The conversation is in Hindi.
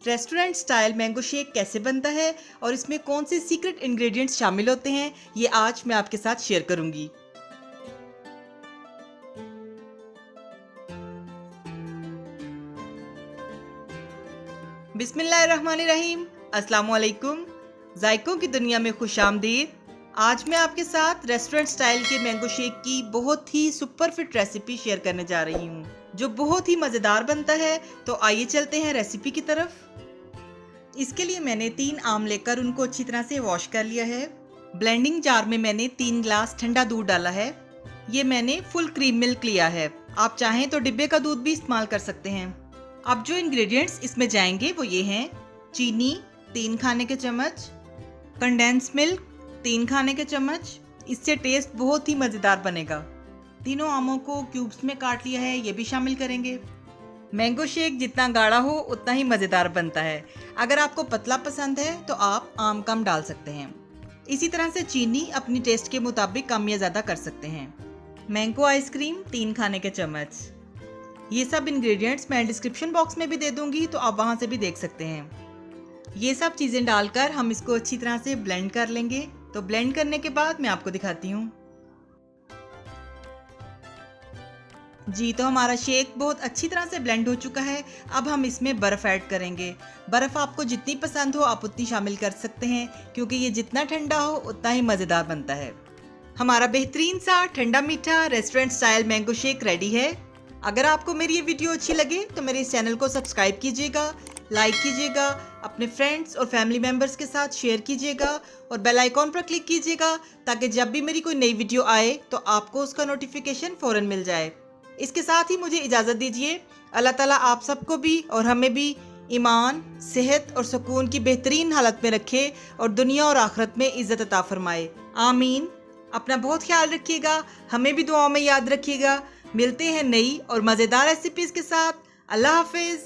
रेस्टोरेंट स्टाइल मैंगो शेक कैसे बनता है और इसमें कौन से सीक्रेट इंग्रेडिएंट्स शामिल होते हैं, ये आज मैं आपके साथ शेयर करूंगी। बिस्मिल्लाहिर्रहमानिर्रहीम। अस्सलाम वालेकुम। जायकों की दुनिया में खुशामदीद। आज मैं आपके साथ रेस्टोरेंट स्टाइल के मैंगो शेक की बहुत ही सुपर फिट रेसिपी शेयर करने जा रही हूँ, जो बहुत ही मज़ेदार बनता है। तो आइए चलते हैं रेसिपी की तरफ। इसके लिए मैंने 3 आम लेकर उनको अच्छी तरह से वॉश कर लिया है। ब्लेंडिंग जार में मैंने 3 ग्लास ठंडा दूध डाला है। ये मैंने फुल क्रीम मिल्क लिया है। आप चाहें तो डिब्बे का दूध भी इस्तेमाल कर सकते हैं। अब जो इंग्रेडिएंट्स इसमें जाएंगे वो ये हैं: चीनी 3 खाने के चम्मच, कंडेंस मिल्क 3 खाने के चम्मच। इससे टेस्ट बहुत ही मज़ेदार बनेगा। तीनों आमों को क्यूब्स में काट लिया है, ये भी शामिल करेंगे। मैंगो शेक जितना गाढ़ा हो उतना ही मज़ेदार बनता है। अगर आपको पतला पसंद है तो आप आम कम डाल सकते हैं। इसी तरह से चीनी अपनी टेस्ट के मुताबिक कम या ज़्यादा कर सकते हैं। मैंगो आइसक्रीम 3 खाने के चम्मच। ये सब इंग्रेडिएंट्स मैं डिस्क्रिप्शन बॉक्स में भी दे दूंगी, तो आप वहाँ से भी देख सकते हैं। ये सब चीज़ें डालकर हम इसको अच्छी तरह से ब्लेंड कर लेंगे। तो ब्लेंड करने के बाद मैं आपको दिखाती हूँ। जी, तो हमारा शेक बहुत अच्छी तरह से ब्लेंड हो चुका है। अब हम इसमें बर्फ़ ऐड करेंगे। बर्फ़ आपको जितनी पसंद हो आप उतनी शामिल कर सकते हैं, क्योंकि ये जितना ठंडा हो उतना ही मज़ेदार बनता है। हमारा बेहतरीन सा ठंडा मीठा restaurant style mango shake ready है। अगर आपको मेरी ये वीडियो अच्छी लगे तो मेरे इस चैनल को सब्सक्राइब कीजिएगा, लाइक कीजिएगा, अपने फ्रेंड्स और फैमिली मेम्बर्स के साथ शेयर कीजिएगा और बेल आइकॉन पर क्लिक कीजिएगा, ताकि जब भी मेरी कोई नई वीडियो आए तो आपको उसका नोटिफिकेशन फ़ौरन मिल जाए। इसके साथ ही मुझे इजाज़त दीजिए। अल्लाह ताला आप सबको भी और हमें भी ईमान, सेहत और सुकून की बेहतरीन हालत में रखे और दुनिया और आखिरत में इज़्ज़त अता फरमाए। आमीन। अपना बहुत ख्याल रखिएगा, हमें भी दुआओं में याद रखिएगा। मिलते हैं नई और मज़ेदार रेसिपीज़ के साथ। अल्लाह हाफिज़।